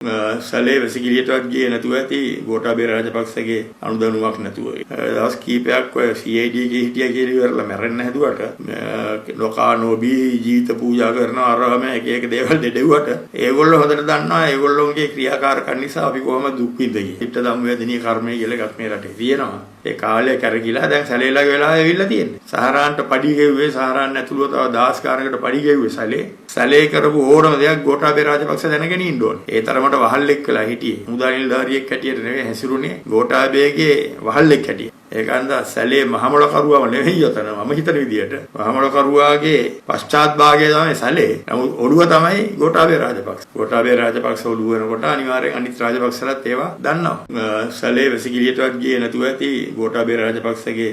සැලේ වැසිකිළියටවත් ගියේ නැතුව ඇති ගෝඨාභය රාජපක්ෂගේ අනුදැනුමක් නැතුව. දවස් කීපයක් ඔය CID එකේ හිටියා කියලා ඉවරලා මැරෙන්න හැදුවට ලෝකා නොබී ජීවිත පූජා කරන අරම එක එක දේවල් දෙඩෙව්වට ඒගොල්ලෝ හොඳට දන්නවා ඒගොල්ලෝගේ ක්‍රියාකාරකම් නිසා අපි කොහොමද දුක් විඳින්නේ. හිත ධම්මවේදනීය කර්මය කියලා එකක් මේ රටේ තියෙනවා. ඒ කාලේ කරගිලා දැන් සැලේලාගේ වෙලාව ඇවිල්ලා තියෙන්නේ. සහරාන්ට පඩි ගෙව්වේ සහරාන් ඇතුළුව තව 10 ගානකට පඩි ගෙව්වේ සැලේ කරපු ඕනම දෙයක් ගෝඨාභය රාජපක්ෂ දැනගෙන ඉන්න ඕනේ. ඒ තරමට වහල්ලෙක් වෙලා හිටියේ. මුදා නිලධාරියෙක් හැටියට නෙවෙයි හැසිරුනේ ගෝඨාභයගේ වහල්ලෙක් හැටියට. ඒකන්ද සැලේ මහමොළ කරුවම නෙවෙයි යතන මම හිතන විදියට. මහමොළ කරුවාගේ පශ්චාත් භාගය තමයි සැලේ. නමුත් ඔළුව තමයි ගෝඨාභය රාජපක්ෂ. ගෝඨාභය රාජපක්ෂ ඔළුව වෙනකොට අනිවාර්යෙන් අනිත් රාජපක්ෂලත් ඒවා දන්නවා. සැලේ වැසිකිළියටවත් ගියේ නැතුව ඇති ගෝඨාභය රාජපක්ෂගේ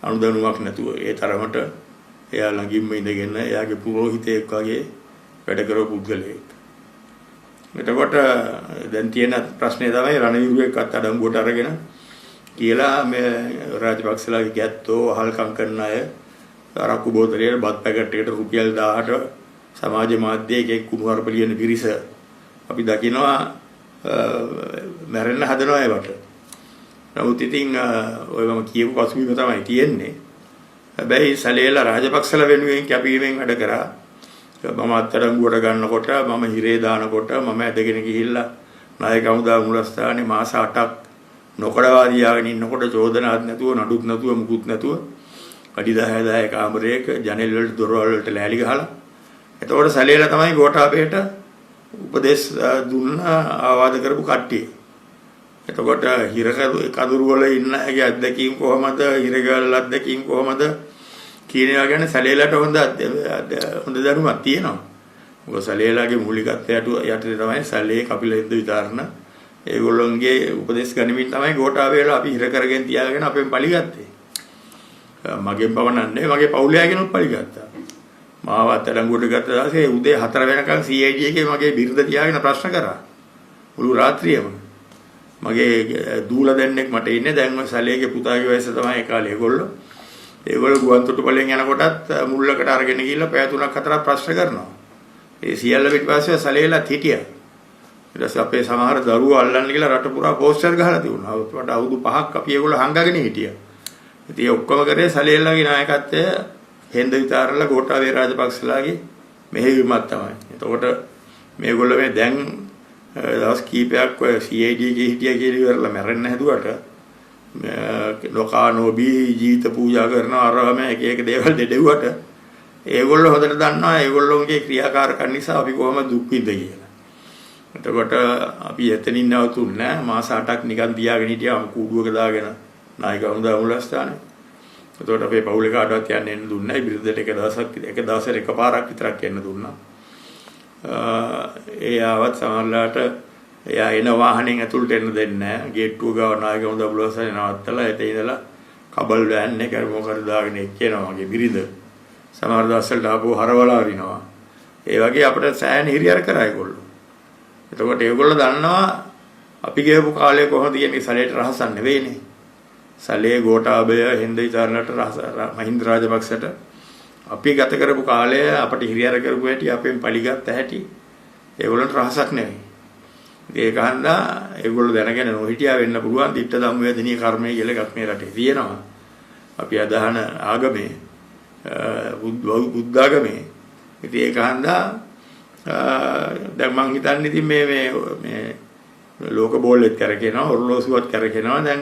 අනුදැනුමක් නැතුව ඒ තරමට එයා ළඟින්ම ඉඳගෙන එයාගේ පුරෝහිතයෙක් වගේ වැඩ කරපු පුද්ගලයෙක්. එතකොට දැන් තියෙන ප්‍රශ්නේ තමයි රණවිරුවෙක්වත් අඩංගුවට අරගෙන කියලා මේ රාජපක්ෂලාගේ ගැත්තෝ අහල්කම් කරන අය අරක්කු බෝතලයේ බත් පැකට් එකට රුපියල් 1000ට සමාජ මාධ්‍යයේ එකෙක් කුණුහරුප ලියන පිරිස අපි දකිනවා මැරෙන්න හදනවා ඒවට. නමුත් ඉතින් ඔය මම කියපු පසුබිම තමයි තියෙන්නේ. හැබැයි සැලේලා රාජපක්ෂලා වෙනුවෙන් කැපීමෙන් වැඩ කරා. මම අත්අඩංගුවට ගන්නකොට මම හිරේ දානකොට මම ඇදගෙන ගිහිල්ලා නායක හමුදා මුලස්ථානේ මාස 8ක් නොකඩවා දියාගෙන ඉන්නකොට චෝදනාවක් නැතුව නඩුත් නැතුව මුකුත් නැතුව අඩි 10 කාමරයක ජනෙල් වලට දොරවල් වලට ලෑලි ගහලා එතකොට සැලේලා තමයි ගෝඨාභයට උපදේශ දුන්න ආවාද කරපු කට්ටිය. එතකොට හිර කඳුරු වල ඉන්න ඇගේ අත්දැකීම් කොහමද හිරගල් අත්දැකීම් කොහමද කියනවා ගැන සැලේලාට හොඳ දැනුමක් තියෙනවා. මොකද සැලේලාගේ මූලිකත්වයට යටතේ තමයි සැලේ කපිලෙන්ද විතරන ඒගොල්ලොන්ගේ උපදේශ ගනිමින් තමයි ගෝඨාභයලා අපි හිර කරගෙන තියාගෙන අපෙන් පලිගත්තේ. මගෙන් පවණන්නේ මගේ පවුලයාගෙනුත් පලිගත්තා. මාව අත්අඩංගුවට ගත්ත දවසේ උදේ 4 වෙනකන් CID එකේ මගේ බිරිඳ තියාගෙන ප්‍රශ්න කරා. මුළු රාත්‍රියම. මගේ දූලා දෙන්නෙක් මට ඉන්නේ දැන් ඔය සැලේගේ පුතාගේ වයස තමයි ඒ කාලේ ඒගොල්ලෝ. ඒගොල්ලෝ ගුවන් තොටුපළෙන් යනකොටත් මුල්ලකට අරගෙන ගිහිල්ලා පැය 3ක් 4ක් ප්‍රශ්න කරනවා. ඒ සියල්ල පිටපස්සේ සැලේලාත් හිටියා. ඊට පස්සේ අපේ සමහර දරුවෝ අල්ලන්න කියලා රට පුරා පෝස්ටර් ගහලා තිබුණා. වට අවුරුදු 5ක් අපි ඒගොල්ලෝ හංගගෙන හිටියා. ඉතින් ඒ ඔක්කොම කරේ සැලේලාගේ නායකත්වය හෙන්ද විතරලා ගෝඨාභය රාජපක්ෂලාගේ මෙහෙයුමක් තමයි. එතකොට මේගොල්ලෝ මේ දැන් දවස් කීපයක් ඔය CID එකේ හිටියා කියලා ඉවරලා මැරෙන්න හැදුවට ලෝකා නොබී ජීවිත පූජා කරන අරම එක එක දේවල් දෙඩෙව්වට ඒගොල්ලෝ හොඳට දන්නවා ඒගොල්ලෝගේ ක්‍රියාකාරකම් නිසා අපි කොහොමද දුක් විඳින්නේ කියලා. එතකොට අපි එතනින් නවතුන්නේ නැහැ. මාස 8ක් නිකන් තියාගෙන හිටියා කූඩුවක දාගෙන නායක හමුදා මුලස්ථානේ. එතකොට අපේ පවුලේ කාටවත් යන්න එන්න දුන්නේ නැහැ. බිරිඳට එක දවසට එකපාරක් විතරක් එන්න දුන්නා. ඒ ආවත් සමහරලාට එයා එන වාහනෙන් ඇතුළට එන්න දෙන්නේ නැහැ. ගේට්ටුව ගාව නායක හමුදා බුලවසනේ නවත්තලා එතේ ඉඳලා කබල් වෑන් එක මොකද දාගෙන එක්කේනවා මගේ බිරිඳ. සමහර දවස්වල ආපහු හරවලා අරිනවා. ඒ වගේ අපිට සෑහෙන හිරියර කරා ඒගොල්ලෝ. එතකොට ඒගොල්ලෝ දන්නවා අපි ගෙවපු කාලේ කොහොමද කියන්නේ සැලේට රහසක් නෙවෙයිනේ. සැලේ ගෝඨාභය හෙන්ද විතරලට මහින්ද රාජපක්ෂට අපි ගත කරපු කාලය අපිට හිරියර කරපු හැටි අපෙන් පරිගත්ත හැටි ඒගොල්ලන්ට රහසක් නෙවෙයි. ඒක හන්දා ඒගොල්ලෝ දැනගෙන නොහිටියා වෙන්න පුළුවන් ditta ධම්මවේදනීය කර්මය කියලා එකක් මේ රටේ තියෙනවා. අපි අදහන ආගමේ බුද්ධාගමේ. ඉතින් ඒක හන්දා දැන් මං හිතන්නේ ඉතින් මේ ලෝක බෝලෙත් කරකිනවා ඔරලෝසුවත් කරකිනවා දැන්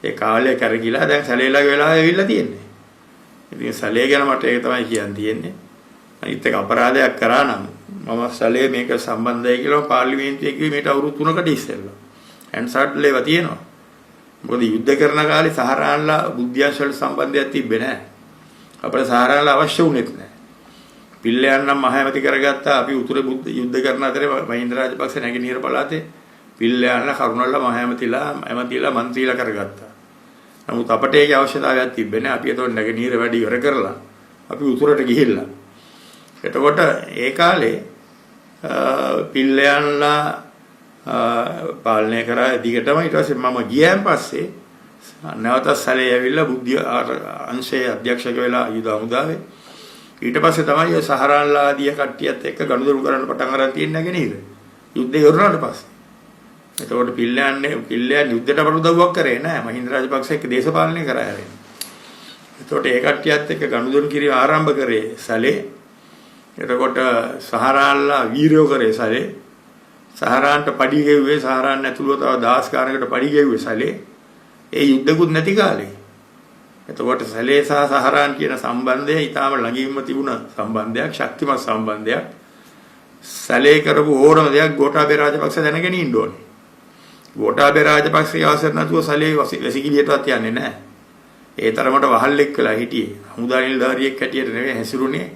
ඒ කාලේ කරකිලා දැන් සැලේලාගේ වෙලාව ඇවිල්ලා තියෙන්නේ. ඉතින් සැලේ ගැන මට ඒක තමයි කියන්න තියෙන්නේ. අනිත් එක අපරාධයක් කරා නම් මම සැලේ මේක සම්බන්ධයි කියලා පාර්ලිමේන්තුවේ කිව්වේ මේට අවුරුදු 3කට ඉස්සෙල්ලා. හැන්සර්ඩ් ලේව තියෙනවා. මොකද යුද්ධ කරන කාලේ සහරාන්ලා බුද්ධියංශ වල සම්බන්ධයක් තිබ්බේ නැහැ. අපේ සහරාන්ලා අවශ්‍ය වුණෙත් නැහැ. පිල්ලයන් නම් මහමැති කරගත්තා අපි උතුරේ යුද්ධ කරන අතරේ මහින්ද රාජපක්ෂ නැගෙනහිර පළාතේ පිල්ලයන්ලා කරුණල්ලා මහමැතිලා මන්ත්‍රීලා කරගත්තා. නමුත් අපට ඒකේ අවශ්‍යතාවයක් තිබෙන්නේ නැහැ. අපි එතකොට නැගෙනහිර වැඩි ඉවර කරලා අපි උතුරට ගිහිල්ලා. එතකොට ඒ කාලේ පිල්ලයන්ලා පාලනය කරා දිගටම ඊට පස්සේ මම ගියන් පස්සේ නැවත සැලේ ඇවිල්ලා බුද්ධිය අංශයේ අධ්‍යක්ෂක වෙලා යුද හමුදාවේ ඊට පස්සේ තමයි සහරාන්ලා ආදී කට්ටියත් එක්ක ගනුදෙනු කරන්න පටන් අරන් තියෙන්නේ නැගෙනහිර. යුද්ධය ඉවරනාට පස්සේ එතකොට පිල්ලයන් යුද්ධයට අපට උදව්වක් කරේ නෑ. මහින්ද රාජපක්ෂ එක්ක දේශපාලනය කරා හැරෙන්නේ. එතකොට ඒ කට්ටියත් එක්ක ගනුදෙනු කිරීම ආරම්භ කරේ සැලේ. එතකොට සහරාන්ලා වීරයෝ කරේ සැලේ. සහරාන්ට පඩි ගෙව්වේ සහරාන් ඇතුළුව තව 10 ගානකට පඩි ගෙව්වේ සැලේ. ඒ යුද්ධකුත් නැති කාලේ. එතකොට සැලේ සහ සහරාන් කියන සම්බන්ධය ඊටාම ළඟින්ම තිබුණ සම්බන්ධයක්, ශක්තිමත් සම්බන්ධයක්. සැලේ කරපු ඕනම දෙයක් ගෝඨාභය රාජපක්ෂ දැනගෙන ඉන්න ඕනේ. ගෝඨාභය රාජපක්ෂගේ අවසර නැතුව සැලේ වැසිකිළියටවත් යන්නේ නැහැ. ඒ තරමට වහල්ලෙක් වෙලා හිටියේ. හමුදා නිලධාරියෙක් හැටියට නෙවෙයි හැසිරුනේ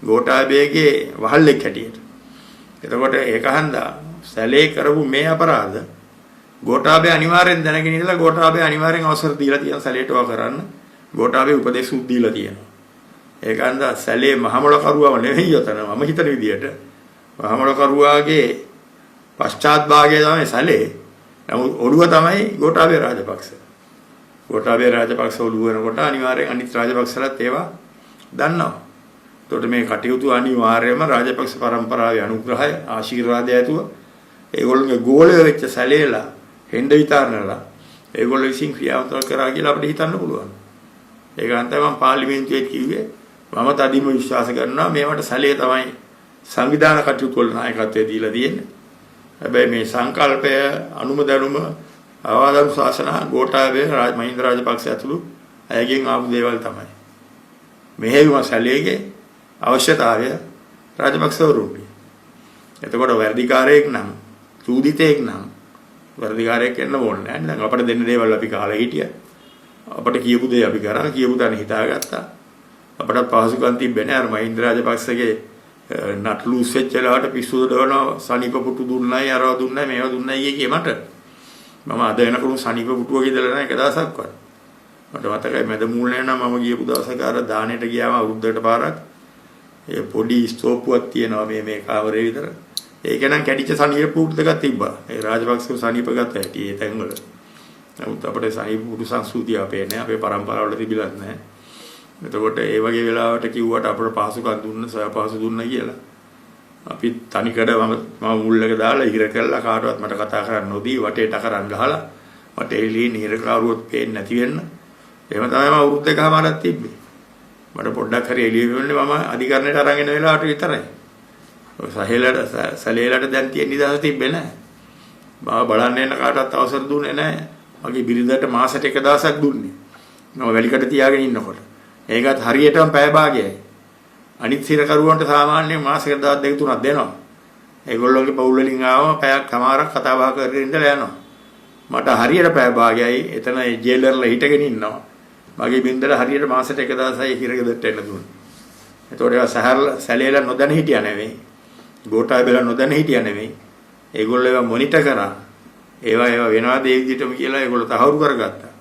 ගෝඨාභයගේ වහල්ලෙක් හැටියට. එතකොට ඒක හන්දා සැලේ කරපු මේ අපරාධ ගෝඨාභය අනිවාර්යෙන් දැනගෙන ඉඳලා ගෝඨාභය අනිවාර්යෙන් අවසර දීලා තියෙන සැලේටව කරන්න. ගෝඨාභය උපදේශ දීලා තියෙනවා. ඒක හන්දා සැලේ මහමොළ කරුවම නෙවෙයි යතන මම හිතන විදියට. මහමොළ කරුවාගේ පශ්චාත් භාගය තමයි සැලේ. නමුත් ඔළුව තමයි ගෝඨාභය රාජපක්ෂ. ගෝඨාභය රාජපක්ෂ ඔළුව වෙනකොට අනිවාර්යෙන් අනිත් රාජපක්ෂලත් ඒවා දන්නවා. එතකොට මේ කටයුතු අනිවාර්යයෙන්ම රාජපක්ෂ පරම්පරාවේ අනුග්‍රහය ආශිර්වාදය ඇතුව ඒගොල්ලෝගේ ගෝලය වෙච්ච සැලේලා හෙන්ද විතරනලා ඒගොල්ලෝ විසින් ක්‍රියාත්මක කරා කියලා අපිට හිතන්න පුළුවන්. ඒක අන්තයි මම පාර්ලිමේන්තුවේ කිව්වේ මම තදින්ම විශ්වාස කරනවා මේවට සැලේ තමයි සංවිධාන කටයුතු වල නායකත්වය දීලා තියෙන්නේ. හැබැයි මේ සංකල්පය අනුමදනුම අවවාදම් ශාසන ගෝඨාභය මහින්ද රාජපක්ෂ ඇතුළු අයගෙන් ආපු දේවල් තමයි. මෙහෙයුම සැලේගේ අවශ්‍යතාවය රාජපක්ෂවරුන්ගේ. එතකොට වැඩිකාරයෙක් නම් චූදිතයෙක් නම් වැඩිකාරයෙක් වෙන්න ඕනේ නැහැ. දැන් අපිට දෙන්න දේවල් අපි කාලේ හිටියා. අපිට කියපු දේ අපි කරා කියපු තැන හිතාගත්තා. අපිට පහසුකම් තිබෙන්නේ අර මහින්ද රාජපක්ෂගේ නටලුස් වෙච්ච වෙලාවට පිස්සු දවනවා සනීප පුටු දුන්නයි අරව දුන්නයි මේව දුන්නයි කියේ මට. මම අද එනකොට සනීප පුටුවක ඉඳලා නැහැ එක දවසක්වත්. මට මතකයි මැද මූලේ නම් මම ගියපු දවසක අර දානෙට ගියාම අවුරුද්දකට පාරක් ඒ පොඩි ස්තෝපුවක් තියෙනවා මේ කාමරේ විතර. ඒක නම් කැඩිච්ච සනීප පුටු දෙකක් තිබ්බා. ඒ රාජපක්ෂ සනීප ගත්ත හැටි ඒ තැන්වල. නමුත් අපේ සනීප පුටු සංස්කෘතිය අපේ නෑ අපේ පරම්පරාවල තිබිලත් නෑ. එතකොට ඒ වගේ වෙලාවට කිව්වට අපට පහසුකම් දුන්න සයපහසු දුන්න කියලා. අපි තනිකඩ මම මුල් එක දාලා ඉහිර කළා කාටවත් මට කතා කරන්න නොදී වටේට කරන් ගහලා මට එළියේ නිරකාරුවත් පේන්නේ නැති වෙන්න. එහෙම තමයි මම අවුරුදු දෙකමාරක් තිබ්බේ. මට පොඩ්ඩක් හරි එළිය වෙන්නේ මම අධිකරණයට අරන් එන වෙලාවට විතරයි. ඔය සැලේලට දැන් තියෙන නිදහස තිබ්බේ නැහැ. මම බලන්න එන්න කාටවත් අවසර දුන්නේ නැහැ. මගේ බිරිඳට මාසෙට එක දවසක් දුන්නේ. මම වැලිකඩ තියාගෙන ඉන්නකොට. ඒකත් හරියටම පැය භාගයයි. අනිත් සිරකරුවන්ට සාමාන්‍යයෙන් මාසෙකට දවස් දෙක තුනක් දෙනවා. ඒගොල්ලෝගේ පවුල් වලින් ආවම පැයක් කමාරක් කතා බහ කරගෙන ඉඳලා යනවා. මට හරියට පැය භාගයයි එතන ජේලර්ලා හිටගෙන ඉන්නවා. මගේ බින්දර හරියට මාසෙට එක දවසයි හිරගෙදරට එන්න දුන්නා. ඒතකොට ඒවා සැලේලා නොදැන හිටියා නෙවෙයි. ගෝඨාභයලා නොදැන හිටියා නෙවෙයි. ඒගොල්ලෝ ඒවා මොනිටර් කරා. ඒවා වෙනවාද ඒ විදිහටම කියලා ඒගොල්ලෝ තහවුරු කරගත්තා.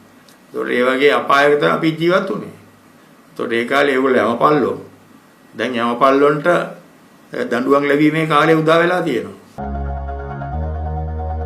ඒතකොට ඒ වගේ අපායක තමයි අපි ජීවත් වුනේ. ඒතකොට ඒ කාලේ ඒගොල්ලෝ යමපල්ලෝ. දැන් යමපල්ලොන්ට දඬුවම් ලැබීමේ කාලය උදා වෙලා තියෙනවා.